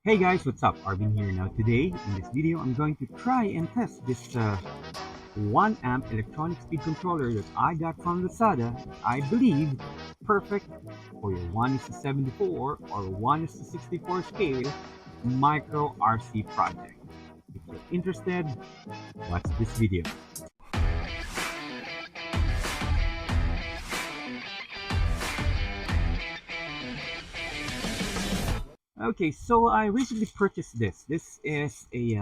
Hey guys, what's up? Arvin here now. Today, in this video, I'm going to try and test this 1 amp electronic speed controller that I got from Lazada. I believe perfect for your 1:74 or 1:64 scale micro RC project. If you're interested, watch this video. Okay, so I recently purchased this. This is a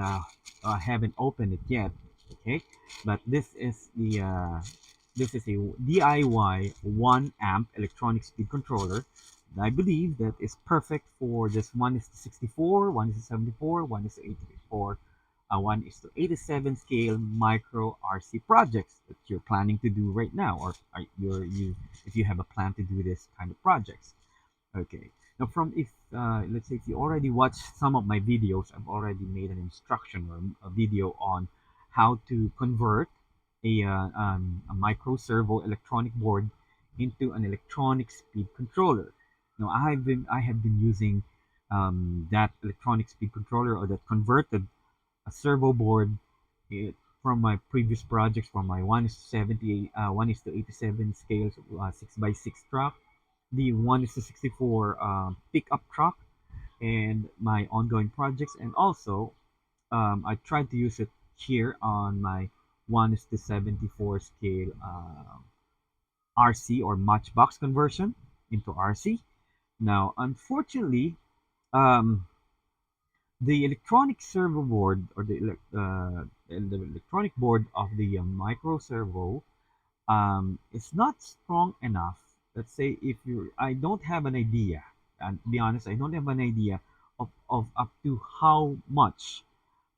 I haven't opened it yet. Okay, but this is a DIY 1 amp electronic speed controller. I believe that is perfect for this 1:64, 1:74, 1:84, 1:87 scale micro RC projects that you're planning to do right now, or if you have a plan to do this kind of projects. Okay. Now, from if let's say if you already watched some of my videos, I've already made an instruction or a video on how to convert a micro servo electronic board into an electronic speed controller. Now, I have been using that electronic speed controller or that converted a servo board it, from my previous projects from my 1:70, 1:87 scales, 6x6 truck, the 1:64 pickup truck, and my ongoing projects. And also, I tried to use it here on my 1:74 scale RC or matchbox conversion into RC. Now, unfortunately, um, the electronic servo board or the electronic board of the micro servo is not strong enough. Let's say if you, I don't have an idea, and to be honest, I don't have an idea of up to how much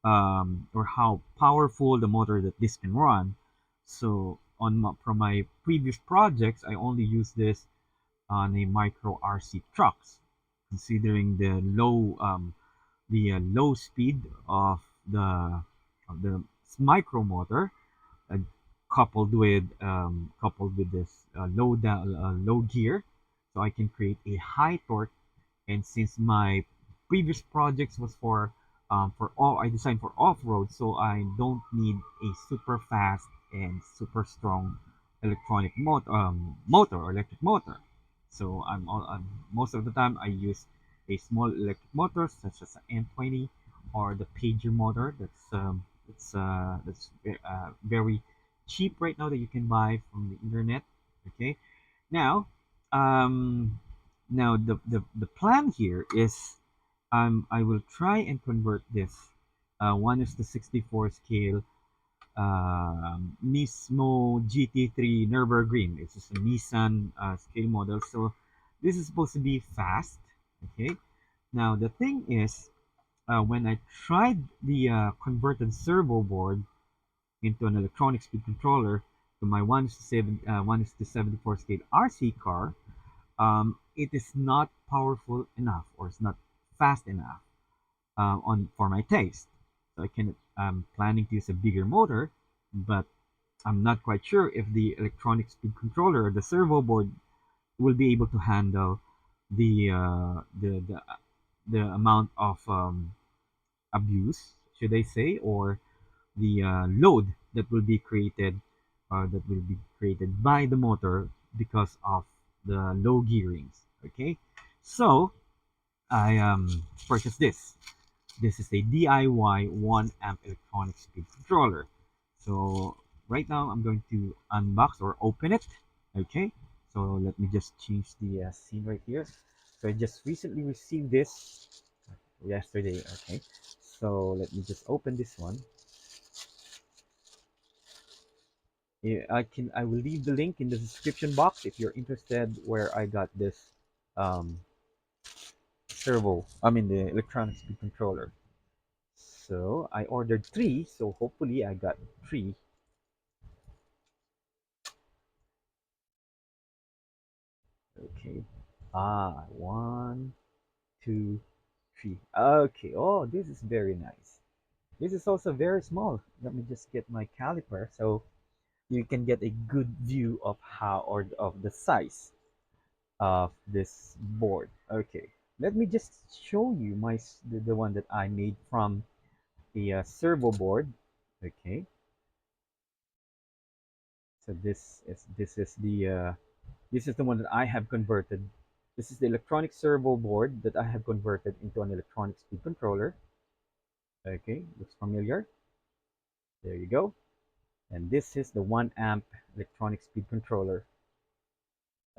or how powerful the motor that this can run. So from my previous projects, I only use this on a micro RC trucks, considering the low speed of the micro motor, uh, coupled with this low gear, so I can create a high torque. And since my previous projects was for all I designed for off-road, so I don't need a super fast and super strong motor or electric motor. So most of the time I use a small electric motor such as an M20 or the pager motor that's very cheap right now that you can buy from the internet. Okay, now um, the plan here is I will try and convert this 1:64 scale Nismo GT3 Nürburgring. It's just a Nissan scale model, so this is supposed to be fast. Okay, now the thing is, when I tried the converted servo board into an electronic speed controller to my 1:74 scale RC car, it is not powerful enough or it's not fast enough on for my taste. So I'm planning to use a bigger motor, but I'm not quite sure if the electronic speed controller or the servo board will be able to handle the uh, the, the the amount of abuse, should I say, or the load that will be created by the motor because of the low gearings. Okay, so I purchased this. This is a DIY 1 amp electronic speed controller. So right now I'm going to unbox or open it. Okay, so let me just change the scene right here. So I just recently received this yesterday. Okay, so let me just open this one. Yeah, I will leave the link in the description box if you're interested where I got this um, the electronic speed controller. So I ordered three, so hopefully I got three. Okay. One, two, three. Okay. Oh, this is very nice. This is also very small. Let me just get my caliper so you can get a good view of of the size of this board. Okay. Let me just show you the one that I made from the servo board. Okay, so this is the one that I have converted. This is the electronic servo board that I have converted into an electronic speed controller. Okay, looks familiar. There you go. And this is the 1 amp electronic speed controller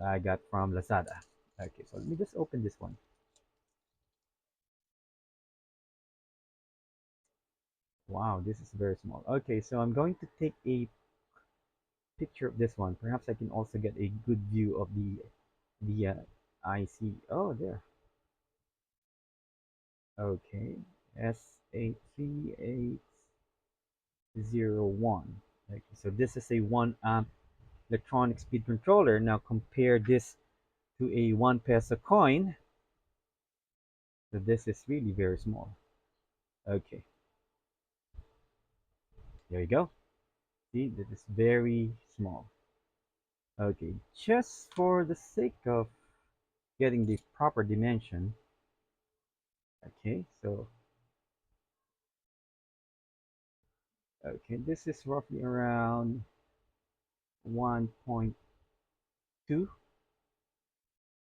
I got from Lazada. Okay, so let me just open this one. Wow, this is very small. Okay, so I'm going to take a picture of this one. Perhaps I can also get a good view of the IC. Oh, there. Okay, SA3801. Okay, so this is a 1 amp electronic speed controller. Now compare this to a 1 peso coin. So this is really very small. Okay, there you go. See, this is very small. Okay, just for the sake of getting the proper dimension. Okay, so okay, this is roughly around 1.2.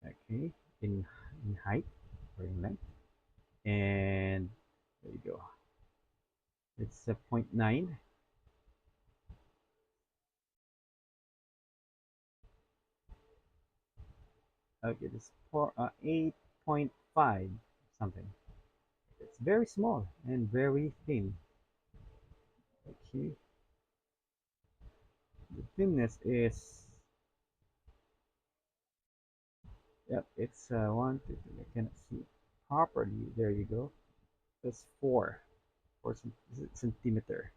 Okay, in in height or in length, and there you go. It's a zero point 0.9. Okay, this for 8.5 something. It's very small and very thin. Okay, the thinness is, yep, it's one, two, three. I cannot see it properly. There you go. That's 4 centimeter.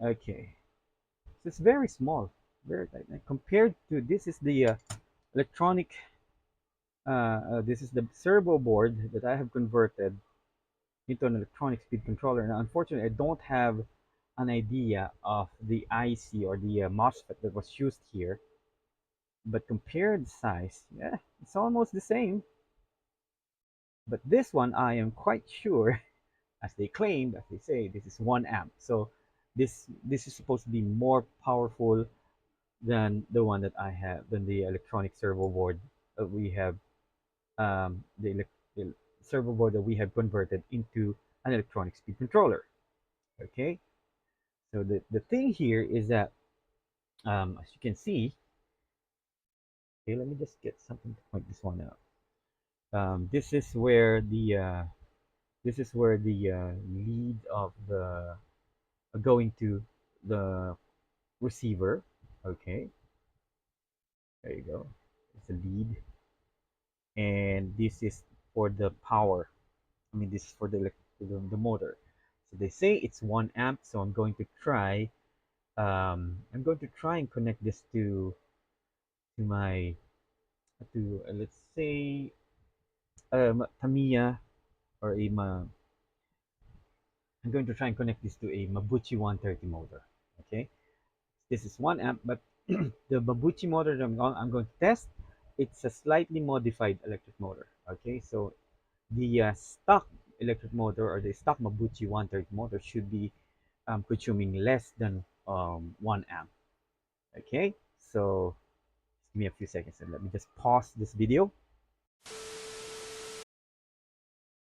Okay, so it's very small, very tight. And compared to this is the electronic. This is the servo board that I have converted into an electronic speed controller. Now, unfortunately, I don't have an idea of the IC or the MOSFET that was used here. But compared size, yeah, it's almost the same. But this one, I am quite sure, as they claim, as they say, this is 1 amp. So this is supposed to be more powerful than the one that I have, than the electronic servo board that we have, the servo board that we have converted into an electronic speed controller. Okay, so the thing here is that, as you can see, okay, let me just get something to point this one out. This is where the lead of the going to the receiver. Okay, there you go. It's a lead, and this is for the power. I mean, this is for the motor. So they say it's 1 amp, so I'm going to try and connect this to my to let's say Tamiya, or I'm going to try and connect this to a Mabuchi 130 motor. Okay, this is 1 amp, but the Mabuchi motor that I'm going to test, it's a slightly modified electric motor. Okay, so the stock electric motor, or the stock Mabuchi 130 motor, should be consuming less than 1 amp. Okay, so just give me a few seconds and let me just pause this video.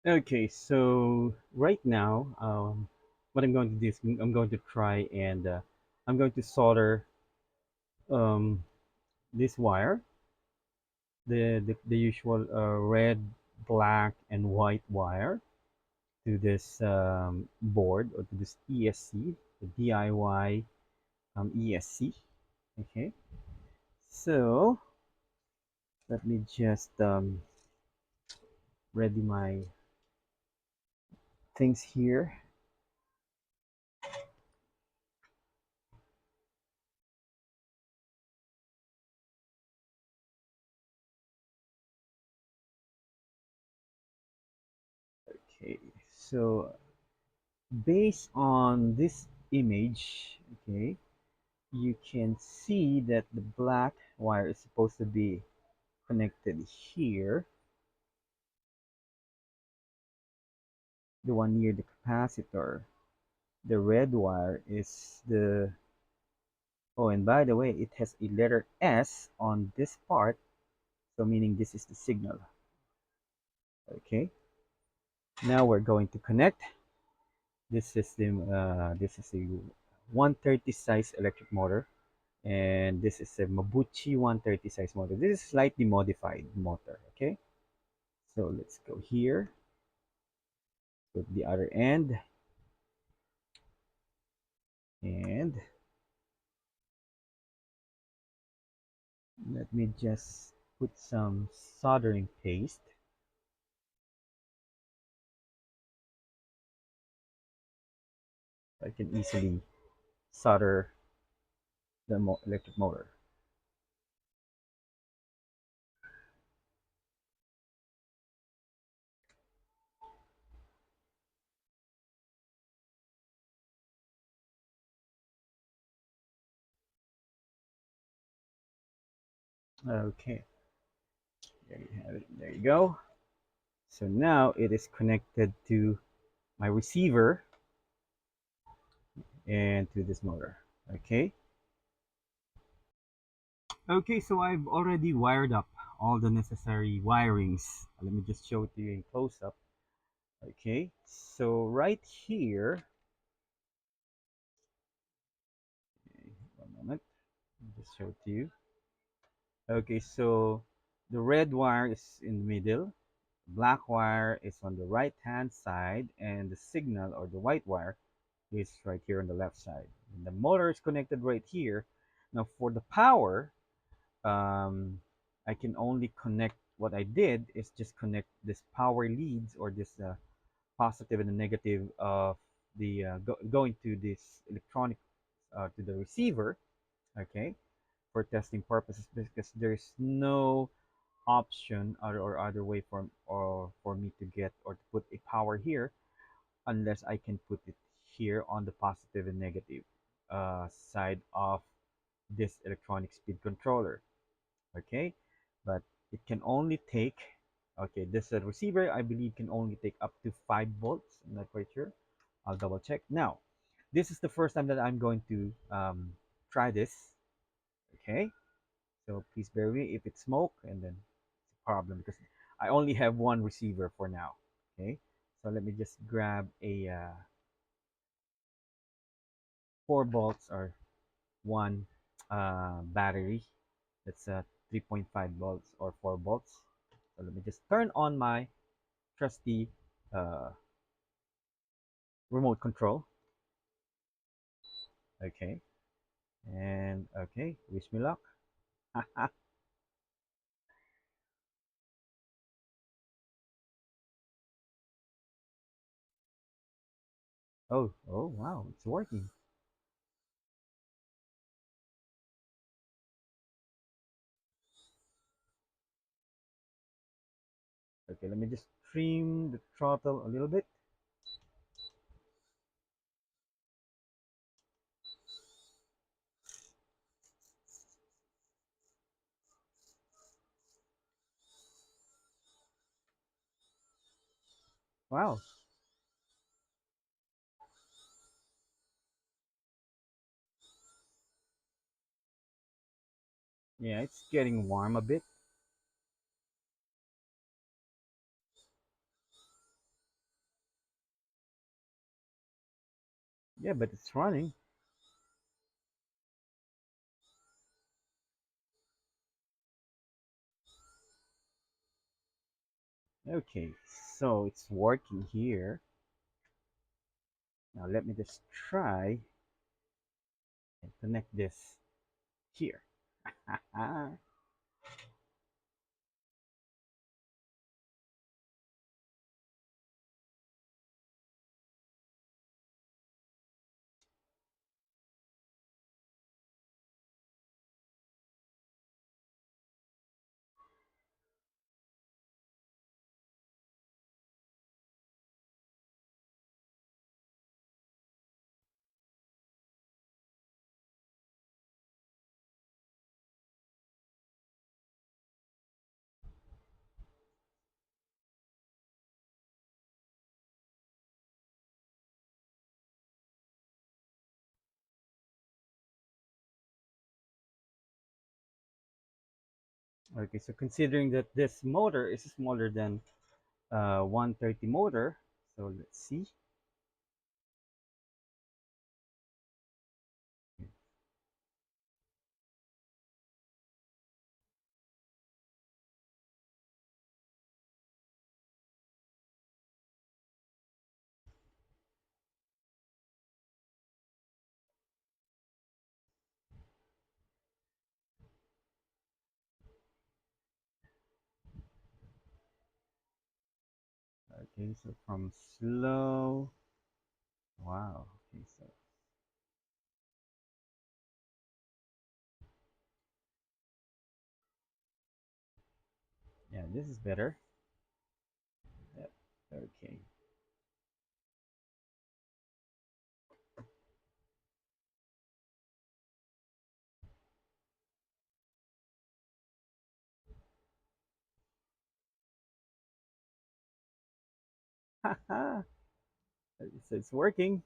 Okay, so right now, what I'm going to do is I'm going to try and I'm going to solder um, this wire, the usual red, black, and white wire, to this board, or to this ESC, the D.I.Y ESC. Okay, so let me just ready my things here. Okay, so based on this image, okay, you can see that the black wire is supposed to be connected here, the one near the capacitor. The red wire is the, oh, and by the way, it has a letter S on this part, so meaning this is the signal. Okay, now we're going to connect. This is a 130 size electric motor, and this is a Mabuchi 130 size motor. This is slightly modified motor. Okay, so let's go here with the other end, and let me just put some soldering paste. I can easily solder the electric motor. Okay, there you have it. There you go. So now it is connected to my receiver and to this motor. Okay. Okay, so I've already wired up all the necessary wirings. Let me just show it to you in close up. Okay, so right here, one moment, let me just show it to you. Okay, so the red wire is in the middle, black wire is on the right hand side, and the signal or the white wire is right here on the left side. And the motor is connected right here. Now for the power, um, I can only connect, what I did is just connect this power leads, or this positive and the negative of the going to this electronic to the receiver. Okay, for testing purposes, because there's no option or other way for me to get or to put a power here, unless I can put it here on the positive and negative side of this electronic speed controller. Okay, but it can only take, okay, this receiver I believe can only take up to 5 volts. I'm not quite sure, I'll double check. Now this is the first time that I'm going to try this. Okay, so please bear with me if it's smoke, and then it's a problem because I only have one receiver for now. Okay, so let me just grab a 4 volts or one battery. That's 3.5 volts or 4 volts. So let me just turn on my trusty uh, remote control. Okay, and okay, wish me luck. Oh, oh, wow, it's working. Okay, let me just trim the throttle a little bit. Wow, yeah, it's getting warm a bit. Yeah, but it's running. Okay, so it's working here. Now let me just try and connect this here. Okay, so considering that this motor is smaller than 130 motor, so let's see. Okay, so from slow, wow. Okay, so yeah, this is better. Yep. Okay. Haha. So it's working.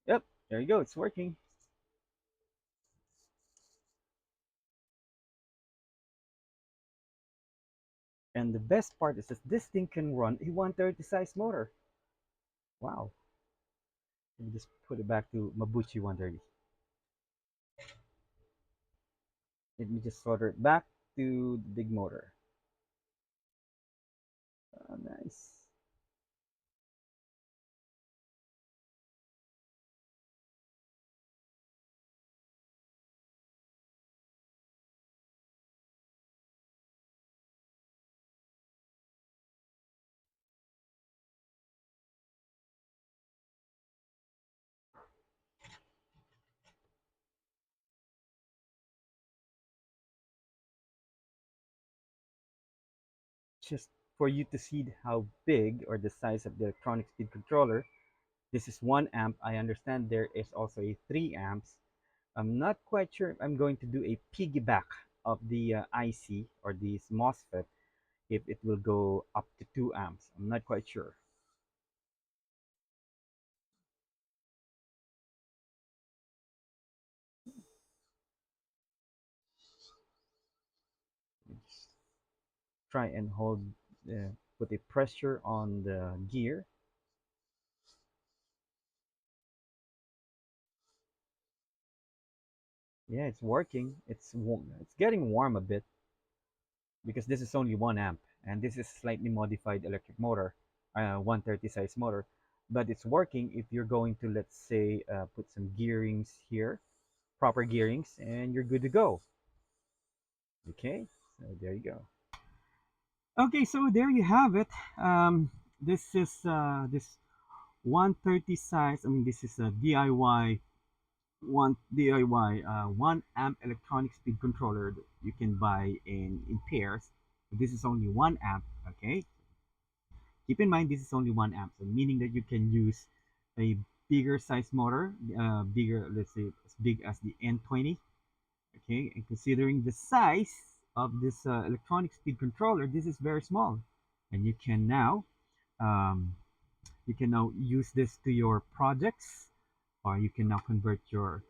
Yep, there you go. It's working. And the best part is that this thing can run a 130 size motor. Wow. Let me just put it back to Mabuchi 130. Let me just solder it back to the big motor. Oh, nice. Just for you to see how big or the size of the electronic speed controller, this is 1 amp. I understand there is also a 3 amps. I'm not quite sure if I'm going to do a piggyback of the IC or this MOSFET, if it will go up to 2 amps. I'm not quite sure. Just try and hold, put a pressure on the gear. Yeah, it's working. It's warm. It's getting warm a bit because this is only 1 amp and this is slightly modified electric motor, 130 size motor. But it's working if you're going to, let's say, put some gearings here, proper gearings, and you're good to go. Okay, so there you go. Okay, so there you have it. This is this 130 size. I mean, this is a DIY, 1 amp electronic speed controller that you can buy in pairs. This is only 1 amp. Okay, keep in mind this is only 1 amp, so meaning that you can use a bigger size motor, bigger, let's say as big as the N20. Okay, and considering the size of this electronic speed controller, this is very small, and um, you can now use this to your projects, or you can now convert your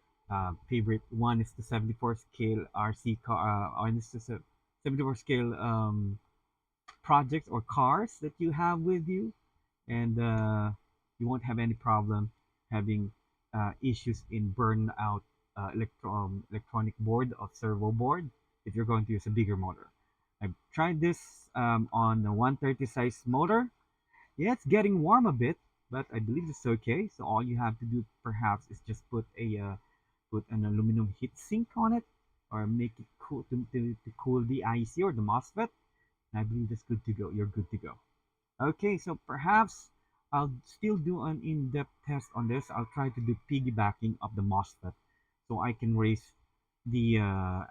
favorite 1 is to 74 scale RC car, 1 is to 74 scale projects or cars that you have with you, and you won't have any problem having issues in burnout electronic board of servo board if you're going to use a bigger motor. I've tried this on the 130 size motor. Yeah, it's getting warm a bit, but I believe it's okay. So all you have to do perhaps is just put an aluminum heat sink on it, or make it cool to cool the IC or the MOSFET. And I believe that's good to go. You're good to go. Okay, so perhaps I'll still do an in-depth test on this. I'll try to do piggybacking of the MOSFET so I can raise the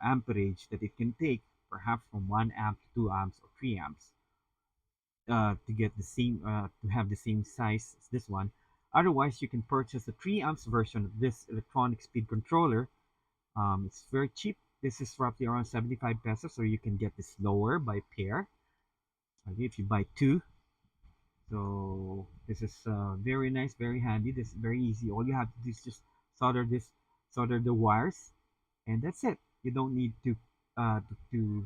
amperage that it can take, perhaps from 1 amp to 2 amps or 3 amps, to get the same to have the same size as this one. Otherwise, you can purchase a 3 amps version of this electronic speed controller. It's very cheap. This is roughly around 75 pesos, so you can get this lower by pair. Okay, if you buy two. So this is very nice, very handy. This is very easy. All you have to do is just solder this, solder the wires, and that's it. You don't need to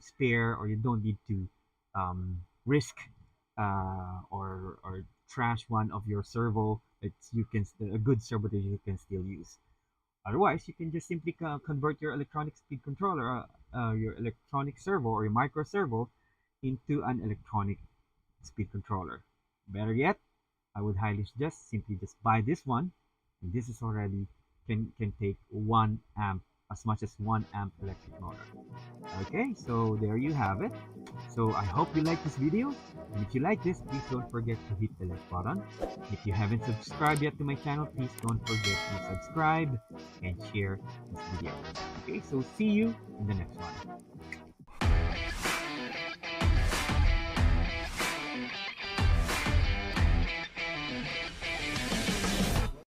spare, or you don't need to risk or trash one of your servo. It's you can a good servo that you can still use. Otherwise, you can just simply convert your electronic speed controller, your electronic servo or your micro servo, into an electronic speed controller. Better yet, I would highly suggest simply just buy this one. And this is already can take 1 amp, as much as 1 amp electric motor. Okay, so there you have it. So I hope you like this video, and if you like this, please don't forget to hit the like button. If you haven't subscribed yet to my channel, please don't forget to subscribe and share this video. Okay, so see you in the next one.